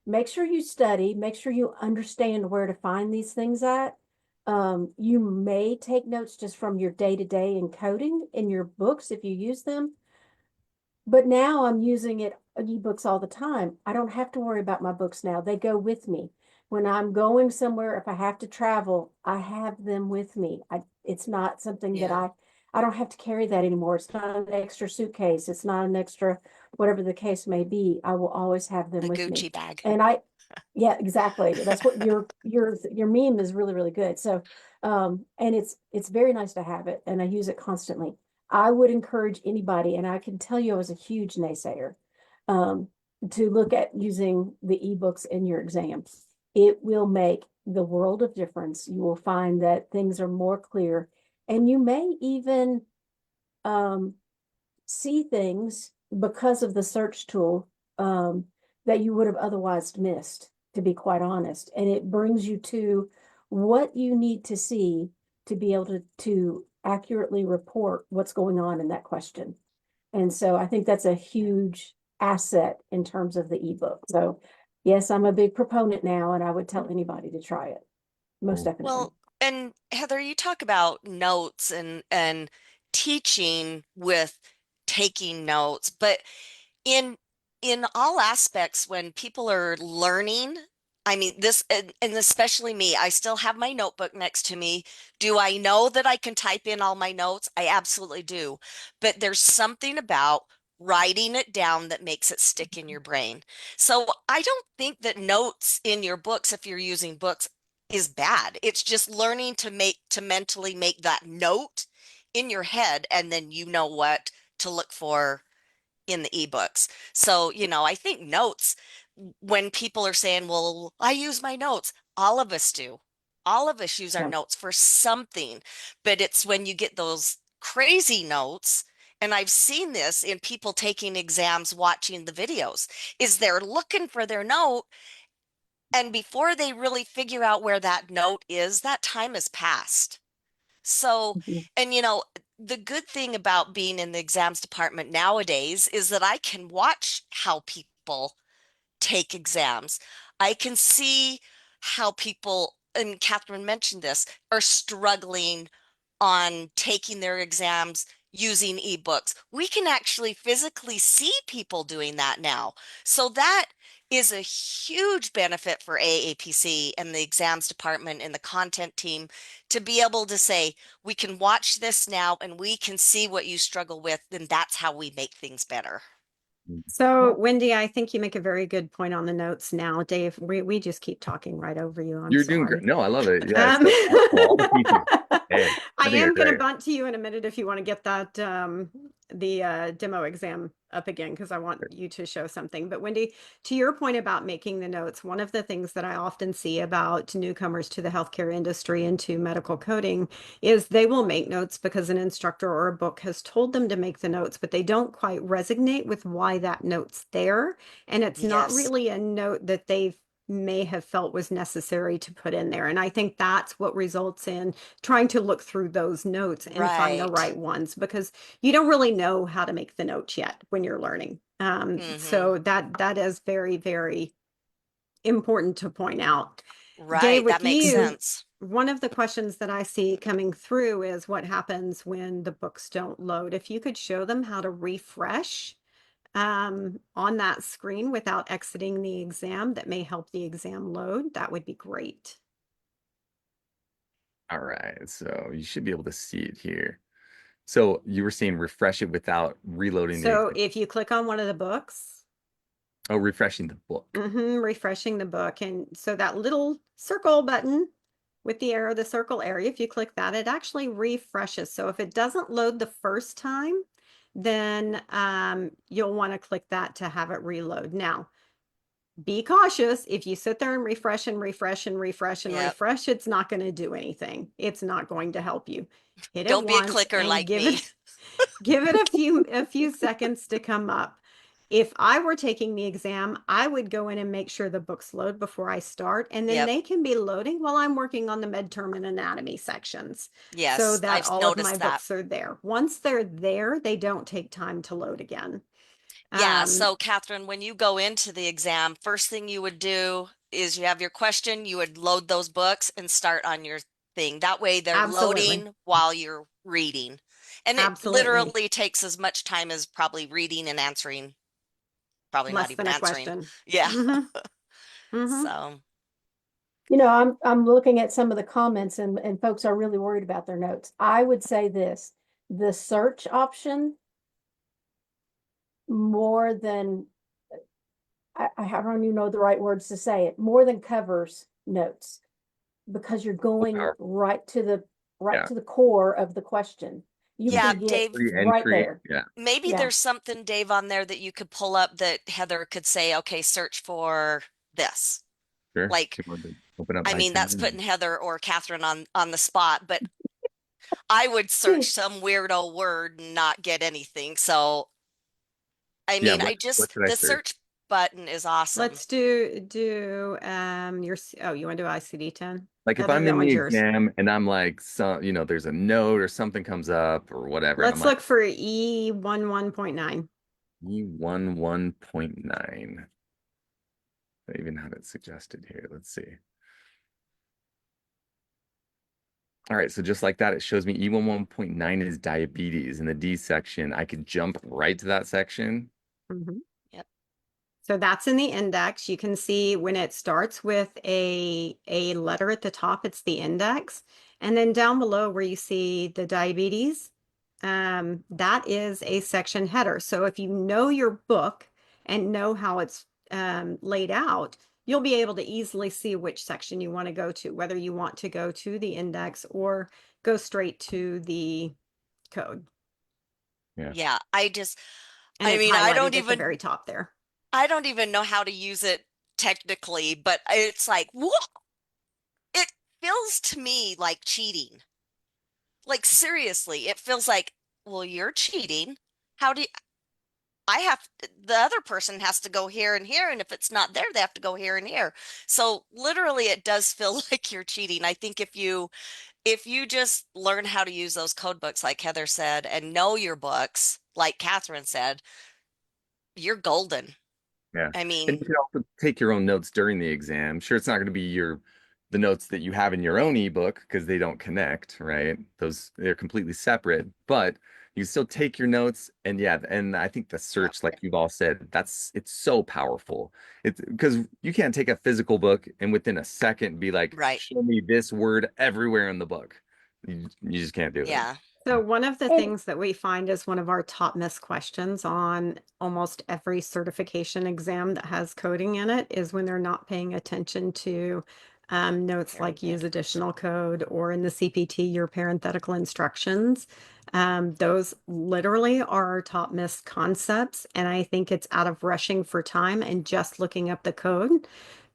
make sure you study, make sure you understand where to find these things at. You may take notes just from your day-to-day encoding in your books if you use them. But now I'm using it eBooks all the time. I don't have to worry about my books now. They go with me. When I'm going somewhere, if I have to travel, I have them with me. It's not something that Yeah. I don't have to carry that anymore. It's not an extra suitcase. It's not an extra, whatever the case may be. I will always have them A with me. Gucci bag. And yeah, exactly. That's what your meme is really, really good. So, and it's very nice to have it, and I use it constantly. I would encourage anybody, and I can tell you I was a huge naysayer, um, to look at using the eBooks in your exams. It will make the world of difference. You will find that things are more clear, and you may even um, see things because of the search tool, that you would have otherwise missed, to be quite honest. And it brings you to what you need to see to be able to accurately report what's going on in that question. And so I think that's a huge asset in terms of the ebook. So yes, I'm a big proponent now, and I would tell anybody to try it. Most Cool. definitely. Well, and Heather, you talk about notes and teaching with taking notes, but in in all aspects when people are learning, I mean this and especially me, I still have my notebook next to me. Do I know that I can type in all my notes? I absolutely do. But there's something about writing it down that makes it stick in your brain. So I don't think that notes in your books, if you're using books, is bad. It's just learning to mentally make that note in your head, and then you know what to look for in the ebooks. So, I think notes, when people are saying, well, I use my notes, all of us do. All of us use our Yeah. notes for something, but it's when you get those crazy notes, and I've seen this in people taking exams, watching the videos, is they're looking for their note, and before they really figure out where that note is, that time has passed. So, Mhm. and the good thing about being in the exams department nowadays is that I can watch how people take exams. I can see how people, and Catherine mentioned this, are struggling on taking their exams using ebooks. We can actually physically see people doing that now. So that is a huge benefit for AAPC and the exams department and the content team to be able to say, we can watch this now and we can see what you struggle with, and that's how we make things better. So Wendy, I think you make a very good point on the notes now. Dave, we just keep talking right over you. I'm You're doing great. sorry. No, I love it. Yeah, it's so helpful. All the pieces. Hey, I I think are am going to great. bunt to you in a minute if you want to get that the demo exam up again, because I want you to show something. But Wendy, to your point about making the notes, one of the things that I often see about newcomers to the healthcare industry and to medical coding is they will make notes because an instructor or a book has told them to make the notes, but they don't quite resonate with why that note's there. And it's not Yes. really a note that they've may have felt was necessary to put in there. And I think that's what results in trying to look through those notes and find the Right. right ones, because you don't really know how to make the notes yet when you're learning. Mm-hmm. So that is very, very important to point out. Dave, Right. That with makes you, sense. one of the questions that I see coming through is what happens when the books don't load. If you could show them how to refresh on that screen without exiting the exam, that may help the exam load, that would be great. All right, so you should be able to see it here. So you were saying refresh it without reloading the So exam. if you click on one of the books, Oh, refreshing the book. refreshing the book, and so that little circle button with the arrow, the circle area, if you click that, it actually refreshes. So if it doesn't load the first time, then you'll want to click that to have it reload. Now, be cautious. If you sit there and refresh and refresh and refresh and Yep. refresh, it's not going to do anything. It's not going to help you. Hit it Don't be a once clicker and like give me. it give it a few seconds to come up. If I were taking the exam, I would go in and make sure the books load before I start, and then Yep. they can be loading while I'm working on the midterm and anatomy sections so Yes, that I've all of my noticed that. books are there. Once they're there, they don't take time to load again. Yeah, Um, so Catherine, when you go into the exam, first thing you would do is you have your question, you would load those books and start on your thing. That way they're absolutely. loading while you're reading. And it Absolutely. literally takes as much time as probably reading and answering, probably not Less even than a answering. question. Yeah. Hmm. Hmm. So, You know, I'm looking at some of the comments and folks are really worried about their notes. I would say this, the search option more than I don't even know the right words to say it, more than covers notes because you're So going powerful. right Yeah. to the core of the question. You yeah, can get Dave, right Re-entry. there. Yeah, maybe Yeah. there's something, Dave, on there that you could pull up that Heather could say, okay, search for this. sure. Like, She wanted to open up I mean, that's iTunes. putting Heather or Catherine on the spot, but I would search some weirdo word and not get anything. So, I Yeah, mean, what should I the search? search button is awesome. Let's do your you want to do ICD 10? Like if Heather, I'm that in the one's yours. exam and I'm like there's a note or something comes up or whatever, and I'm Let's like look for E11.9. E11.9. I even have it suggested here. Let's see. All right, so just like that, it shows me E11.9 is diabetes in the D section. I could jump right to that section. Mhm. Yep. So that's in the index. You can see when it starts with a letter at the top, it's the index. And then down below where you see the diabetes, that is a section header. So if you know your book and know how it's laid out, you'll be able to easily see which section you want to go to, whether you want to go to the index or go straight to the code. Yeah. Yeah, And I it's mean, highlighted at the very top there. I don't even know how to use it technically, but it's like, what? It feels to me like cheating. Like seriously, it feels like, well, you're cheating. How do you, the other person has to go here and here, and if it's not there, they have to go here and here. So literally, it does feel like you're cheating. I think if you if you just learn how to use those code books, like Heather said, and know your books, like Catherine said, you're golden. Yeah. I And mean, you can also take your own notes during the exam. Sure, it's not going to be the notes that you have in your own ebook because they don't connect, right? They're completely separate, but you still take your notes and yeah, and I think the yep, search, like you've all said, it's so powerful. It's because you can't take a physical book and within a second be like, right. show me this word everywhere in the book. You just can't do it. Yeah, So one of the And things that we find is one of our top missed questions on almost every certification exam that has coding in it is when they're not paying attention to notes very like use good. additional code, or in the CPT, your parenthetical instructions. Those literally are our top missed concepts. And I think it's out of rushing for time and just looking up the code.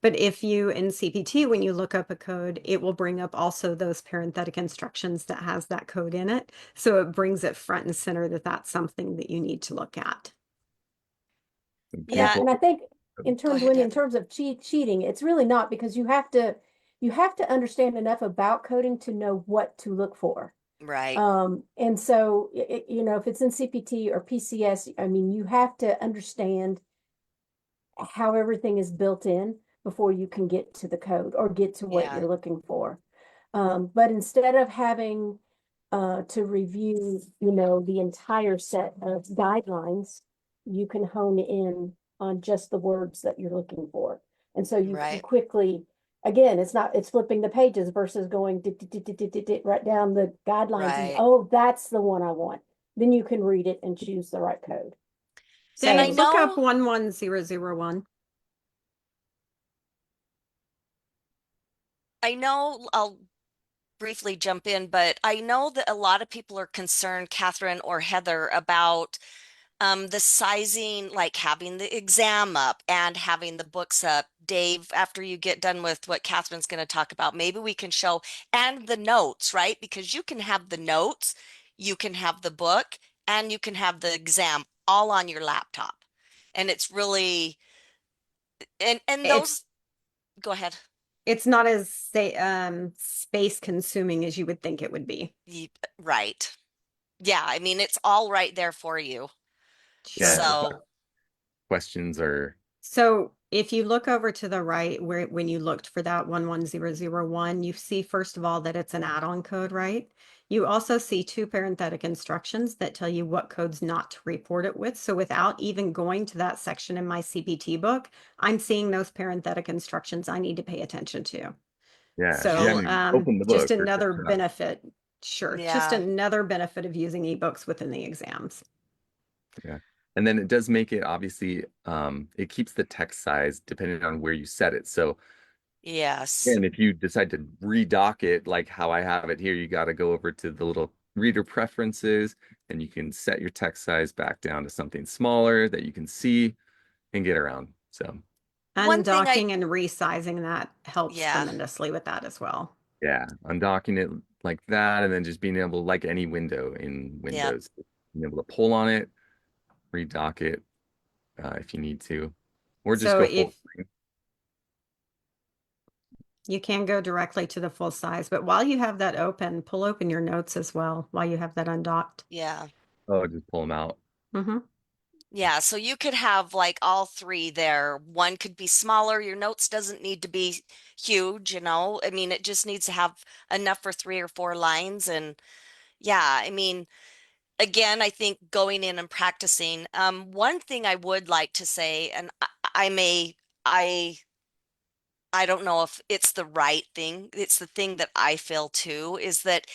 But if you in CPT, when you look up a code, it will bring up also those parenthetic instructions that has that code in it. So it brings it front and center that that's something that you need to look at. Yeah, and I think in go terms ahead, when in Heather. terms of cheating, it's really not, because you have to understand enough about coding to know what to look for. Right, And so you know, if it's in CPT or PCS, I mean, you have to understand how everything is built in before you can get to the code or get to what yeah, you're looking for. But instead of having to review, you know, the entire set of guidelines, you can hone in on just the words that you're looking for. And so you can right, quickly, again, it's flipping the pages versus going right down the guidelines and, right. oh, that's the one I want. Then you can read it and choose the right code. And I Dave, So look up know 11001. I'll briefly jump in, but I know that a lot of people are concerned, Catherine or Heather, about the sizing, like having the exam up and having the books up. Dave, after you get done with what Catherine's going to talk about, maybe we can show, and the notes, right? Because you can have the notes, you can have the book, and you can have the exam all on your laptop. And it's really, and It's those, go ahead. it's not as say space consuming as you would think it would be. Right. Yeah, I mean, it's all right there for you. Yeah, Sure. So, questions are So if you look over to the right where when you looked for that 11001, you see first of all that it's an add-on code, right? You also see two parenthetic instructions that tell you what codes not to report it with. So without even going to that section in my CPT book, I'm seeing those parenthetic instructions I need to pay attention to. yeah. You So haven't even opened the just book or another checked it out. benefit, sure, just yeah, another benefit of using eBooks within the exams. Yeah. And then it does make it obviously it keeps the text size depending on where you set it. So yes, and if you decide to redock it like how I have it here, you got to go over to the little reader preferences and you can set your text size back down to something smaller that you can see and get around. So one thing Undocking and resizing that helps yeah, tremendously with that as well. yeah, undocking it like that and then just being able like any window in yeah. Windows, being able to pull on it, redock it if you need to, or just So go full if screen. you can go directly to the full size, but while you have that open, pull open your notes as well while you have that undocked. Yeah. Oh, just pull them out. Hmm. Yeah, so you could have like all three there. One could be smaller. Your notes doesn't need to be huge, you know. I mean, it just needs to have enough for 3 or 4 lines. And yeah, I mean, again, I think going in and practicing. One thing I would like to say, and I may, I don't know if it's the right thing. It's the thing that I feel too, is that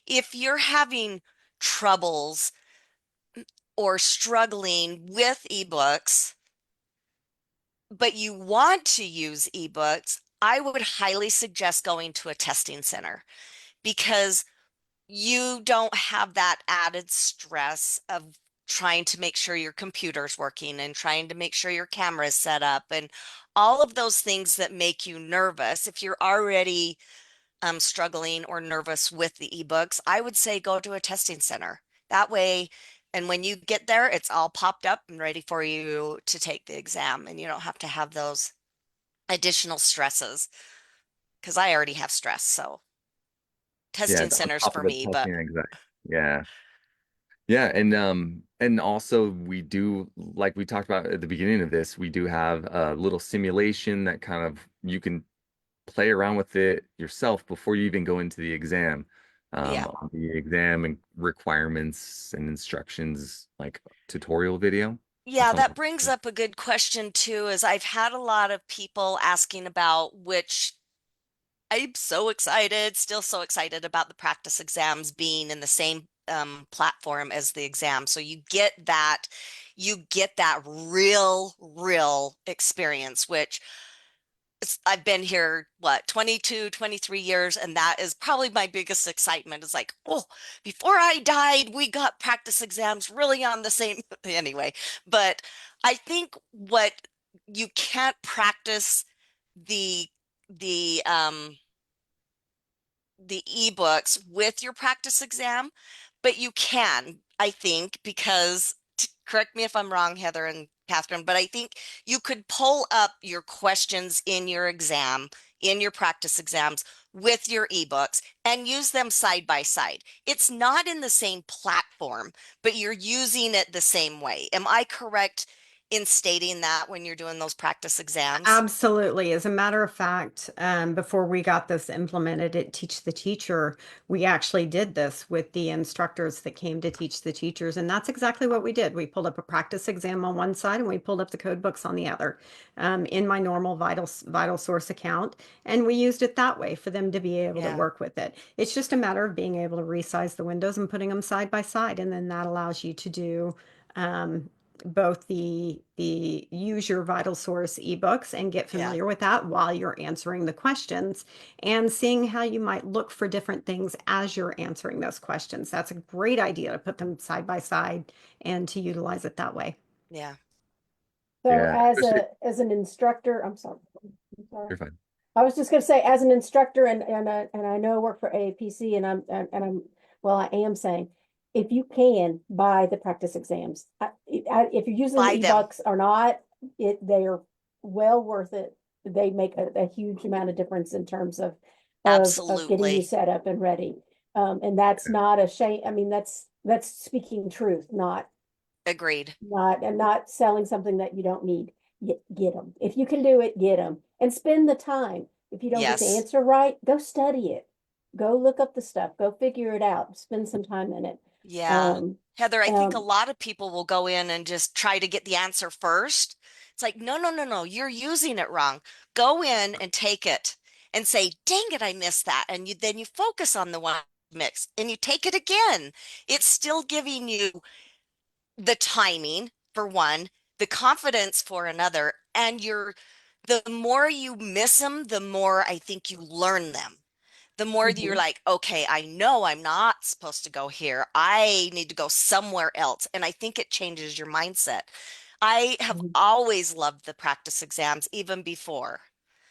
if you're having troubles or struggling with ebooks, but you want to use ebooks, I would highly suggest going to a testing center because you don't have that added stress of trying to make sure your computer's working and trying to make sure your camera is set up and all of those things that make you nervous. If you're already struggling or nervous with the ebooks, I would say go to a testing center. That way, and when you get there, it's all popped up and ready for you to take the exam, and you don't have to have those additional stresses because I already have stress. So, Yeah, testing on centers top for of the me, but testing, exactly. Yeah. Yeah, and also we do, like we talked about at the beginning of this, we do have a little simulation that kind of you can play around with it yourself before you even go into the exam. yeah. On the exam and requirements and instructions, like tutorial video or Yeah, something. that brings up a good question too, is I've had a lot of people asking about which I'm so excited, still so excited about the practice exams being in the same platform as the exam. So you get that real experience, which I've been here, what, 22, 23 years, and that is probably my biggest excitement. It's like, oh, before I died, we got practice exams really on the same anyway. But I think what you can't practice the the the ebooks with your practice exam, but you can, I think, because correct me if I'm wrong, Heather and Catherine, but I think you could pull up your questions in your exam, in your practice exams with your ebooks and use them side by side. It's not in the same platform, but you're using it the same way. Am I correct in stating that when you're doing those practice exams? Absolutely. As a matter of fact, before we got this implemented at Teach the Teacher, we actually did this with the instructors that came to teach the teachers. And that's exactly what we did. We pulled up a practice exam on one side and we pulled up the code books on the other, in my normal Vital Source account. And we used it that way for them to be able to Yeah, work with it. It's just a matter of being able to resize the windows and putting them side by side. And then that allows you to do both the use your vital source ebooks and get yeah. familiar with that while you're answering the questions and seeing how you might look for different things as you're answering those questions. That's a great idea to put them side by side and to utilize it that way. Yeah. So Yeah, especially as an instructor, I'm sorry. you're fine. I was just going to say, as an instructor, and I know I work for AAPC, and I'm well, I am saying, if you can buy the practice exams, if you're using the Buy them. eBooks or not, they are well worth it. They make a huge amount of difference in terms of getting you Absolutely. set up and ready. And that's not a shame. I mean, that's speaking truth, Agreed. not selling something that you don't need. Get them. If you can do it, get them and spend the time. If you don't get the Yes. answer right, go study it. Go look up the stuff. Go figure it out. Spend some time in it. Yeah. Um, Heather, I think a um, lot of people will go in and just try to get the answer first. It's like, no, you're using it wrong. Go in and take it and say, dang it, I missed that. And then you focus on the one mix and you take it again. It's still giving you the timing for one, the confidence for another, and the more you miss them, the more I think you learn them. The more that you're mhm, like, okay, I know I'm not supposed to go here. I need to go somewhere else. And I think it changes your mindset. I have mhm. always loved the practice exams, even before.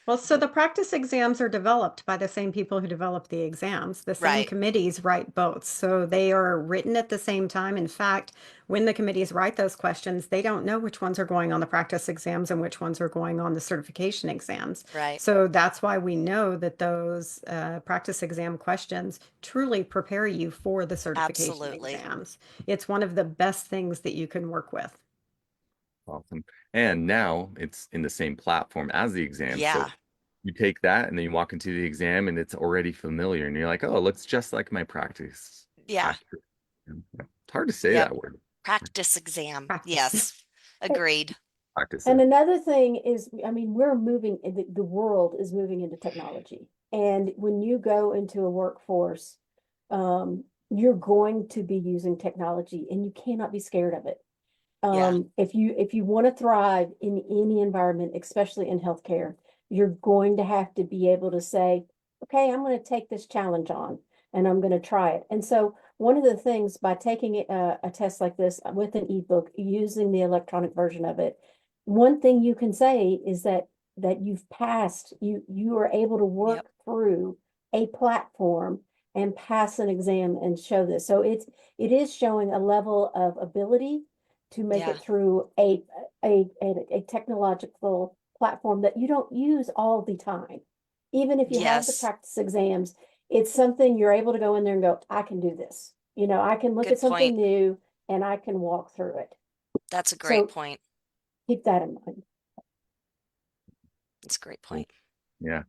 Well, so the practice exams are developed by the same people who develop the exams. The same Right, committees write both. So they are written at the same time. In fact, when the committees write those questions, they don't know which ones are going on the practice exams and which ones are going on the certification exams. right. So that's why we know that those practice exam questions truly prepare you for the certification Absolutely. exams. It's one of the best things that you can work with. Awesome. And now it's in the same platform as the exam. So Yeah, you take that and then you walk into the exam and it's already familiar and you're like, oh, it looks just like my practice. yeah, Practice. It's hard to say yep. that word. Practice exam. Practice. Yes, agreed. Practice And it. another thing is, I mean, we're moving, the world is moving into technology. And when you go into a workforce, you're going to be using technology and you cannot be scared of it. Yeah, If you want to thrive in any environment, especially in healthcare, you're going to have to be able to say, okay, I'm going to take this challenge on and I'm going to try it. And so one of the things by taking a test like this with an ebook, using the electronic version of it, one thing you can say is that you've passed, you are able to yep, work through a platform and pass an exam and show this. So it is showing a level of ability to make yeah, it through a technological platform that you don't use all the time. Even if you have the yes, practice exams, it's something you're able to go in there and go, I can do this. You know, I can look at Good something point. new and I can walk through it. That's a great So point. keep that in mind. It's a great point. Yeah.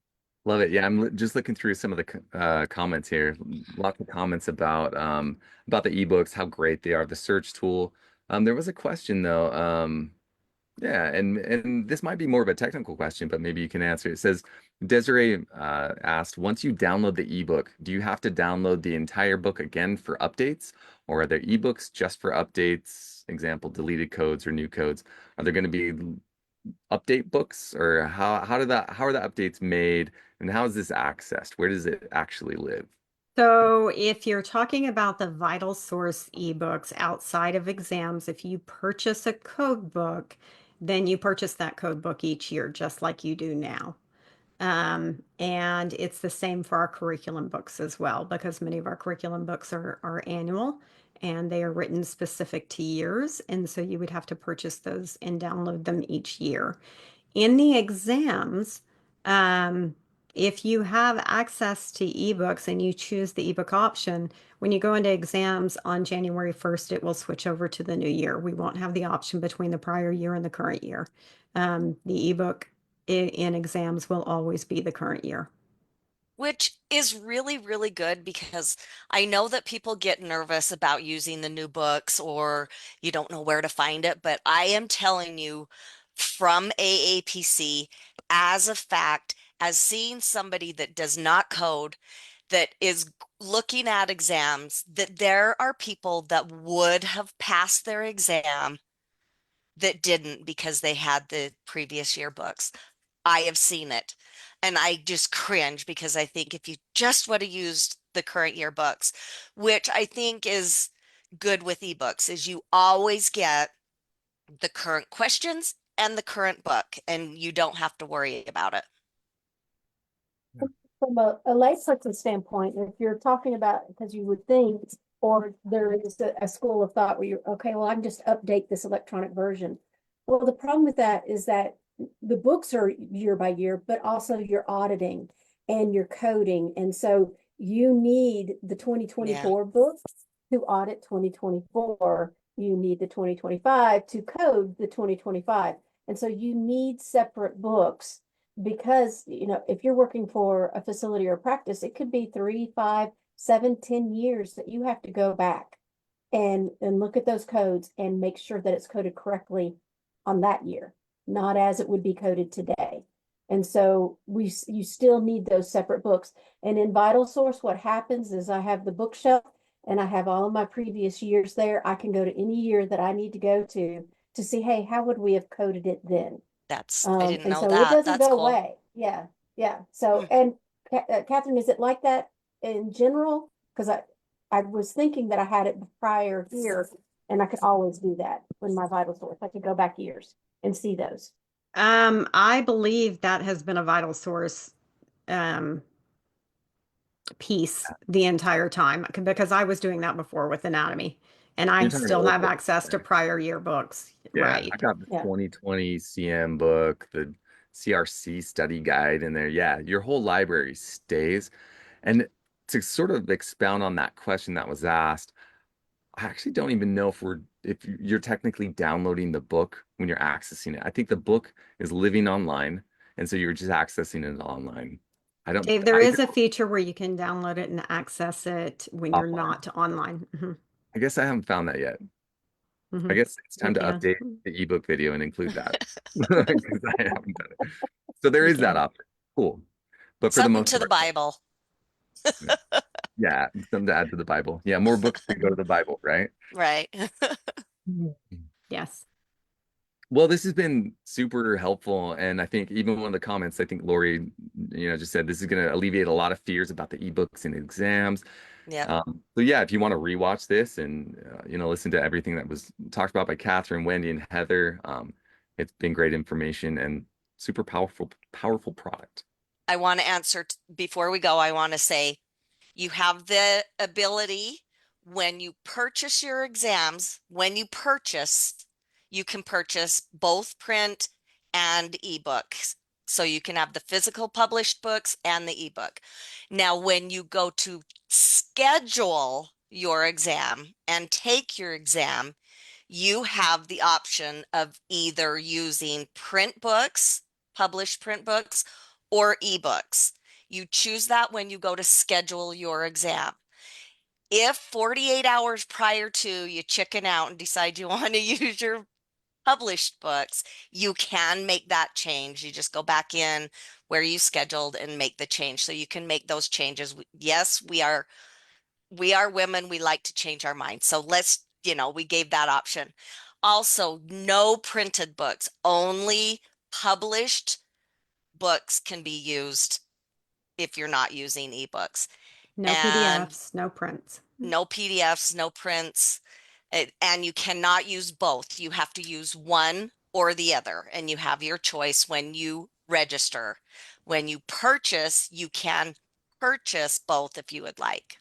Love it. Yeah, just looking through some of the comments here. Lots of comments about the ebooks, how great they are, the search tool. There was a question though. Yeah, and this might be more of a technical question, but maybe you can answer. It says Desiree asked, once you download the ebook, do you have to download the entire book again for updates, or are there ebooks just for updates? Example, deleted codes or new codes. Are there going to be update books, or how are the updates made, and how is this accessed? Where does it actually live? So if you're talking about the Vital Source ebooks outside of exams, if you purchase a code book, then you purchase that code book each year, just like you do now. And it's the same for our curriculum books as well, because many of our curriculum books are annual and they are written specific to years. And so you would have to purchase those and download them each year. In the exams, um, if you have access to ebooks and you choose the ebook option, when you go into exams on January 1st, it will switch over to the new year. We won't have the option between the prior year and the current year. The ebook in exams will always be the current year. Which is really, really good because I know that people get nervous about using the new books or you don't know where to find it. But I am telling you from AAPC, as a fact, as seeing somebody that does not code, that is looking at exams, that there are people that would have passed their exam that didn't because they had the previous year books. I have seen it. And I just cringe because I think if you just would have used the current year books, which I think is good with ebooks, is you always get the current questions and the current book, and you don't have to worry about it. From a layperson standpoint, if you're talking about, because you would think, or there is a school of thought where you're, okay, well, I can just update this electronic version. Well, the problem with that is that the books are year by year, but also you're auditing and you're coding. And so you need the Yeah. 2024 books to audit 2024. You need the 2025 to code the 2025. And so you need separate books because, you know, if you're working for a facility or practice, it could be 3, 5, 7, 10 years that you have to go back and look at those codes and make sure that it's coded correctly on that year, not as it would be coded today. And so you still need those separate books. And in Vital Source, what happens is I have the bookshelf and I have all of my previous years there. I can go to any year that I need to go to see, hey, how would we have coded it then? I didn't And know so it that. doesn't That's go cool. away. Yeah, yeah. So, Hmm. and Catherine, is it like that in general? Because I was thinking that I had it prior here, and I could always do that when my Vital Source. I could go back years and see those. I believe that has been a Vital Source um, piece the entire time because I was doing that before with anatomy and I You're talking still old have books, access to right? prior year books. Yeah, I Right. got the Yeah. 2020 CM book, the CRC study guide in there. Yeah, your whole library stays. And to sort of expound on that question that was asked, I actually don't even know if you're technically downloading the book when you're accessing it. I think the book is living online, and so you're just accessing it online. Dave, there I is a don't feature where you can download it and access it when you're offline. not online. I guess I haven't found that yet. I Mhm. guess it's You time to can. update the ebook video and include that because I haven't done it. So there You is that can. option. Cool. But for the Something most to the part, Bible. yeah, something to add to the Bible. Yeah, more books to go to the Bible, right? Right. Yes. Well, this has been super helpful. And I think even one of the comments, I think Lori, just said this is going to alleviate a lot of fears about the ebooks and exams. Yep. So yeah, if you want to rewatch this and, listen to everything that was talked about by Catherine, Wendy, and Heather, it's been great information and super powerful product. I want to answer before we go, I want to say you have the ability when you purchase your exams, when you purchase, you can purchase both print and ebooks So you can have the physical published books and the ebook. Now, when you go to schedule your exam and take your exam, you have the option of either using print books, published print books, or ebooks. You choose that when you go to schedule your exam. If 48 hours prior to you chicken out and decide you want to use your published books, you can make that change. You just go back in where you scheduled and make the change. So you can make those changes. Yes, we are women. We like to change our minds. So let's, we gave that option. Also, no printed books, only published books can be used if you're not using ebooks. No And PDFs, no prints. no PDFs, no prints, and you cannot use both. You have to use one or the other, and you have your choice when you register. When you purchase, you can purchase both if you would like.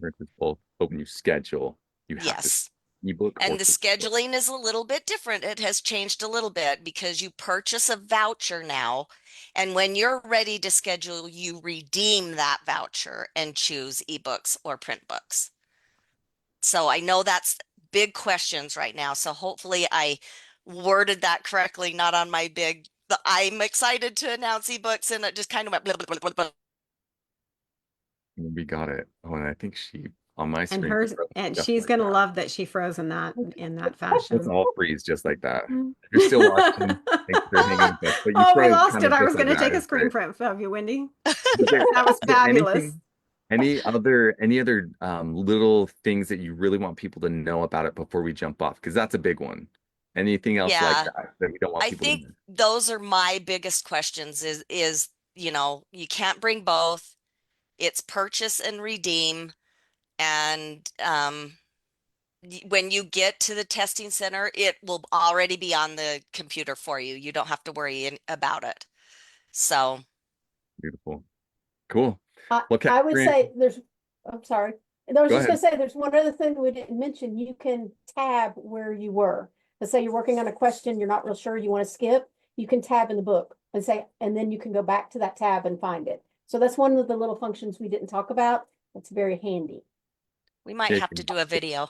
Versus both, but when you schedule, you have to Yes. ebook or And the physical. scheduling is a little bit different. It has changed a little bit because you purchase a voucher now. And when you're ready to schedule, you redeem that voucher and choose ebooks or print books. So I know that's big questions right now. So hopefully I worded that correctly, not on my big, I'm excited to announce ebooks, and it just kind of went blah, blah, blah, blah, blah. We got it. Oh, and I think she on my And screen. hers, and she's gonna love that she froze in that fashion. Let's all freeze just like that. Mm. If you're still watching, thanks for hanging with us. But you Oh, we froze lost kind it. of I was just like going to take that. a It's screen great. print of you, Wendy. Is there- That was is there fabulous. any other little things that you really want people to know about it before we jump off? Because that's a big one. Anything else like Yeah, that we don't want I people to think know? those are my biggest questions is, you can't bring both. It's purchase and redeem. And when you get to the testing center, it will already be on the computer for you. You don't have to worry about it. So Beautiful. Cool. I, Well, I would Catherine, say I'm sorry. And I was go just going ahead. to say, there's one other thing we didn't mention. You can tab where you were. Let's say you're working on a question, you're not real sure, you want to skip, you can tab in the book and say, and then you can go back to that tab and find it. So that's one of the little functions we didn't talk about. That's very handy. we might Yeah, have to do a video.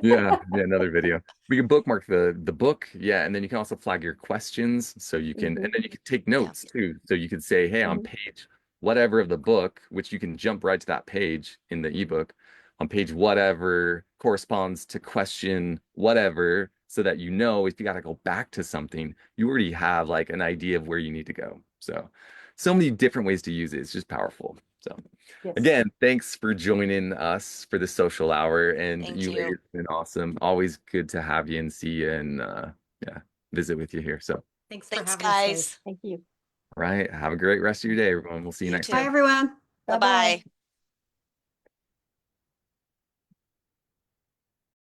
yeah, another video. We can bookmark the book, yeah, and then you can also flag your questions, so you can, and then you can take notes too. So you could say, hey, on page whatever of the book, which you can jump right to that page in the ebook, on page whatever corresponds to question whatever, so that if you got to go back to something, you already have like an idea of where you need to go. So many different ways to use it. It's just powerful. So. Yes. Again, thanks for joining us for the social hour, and Thank you you. ladies have been awesome. Always good to have you and see you and visit with you here. So, Thanks for Thanks, having us, Dave. guys. Thank you. all right, have a great rest of your day, everyone. We'll see you You next too. Bye, time. everyone. Bye-bye.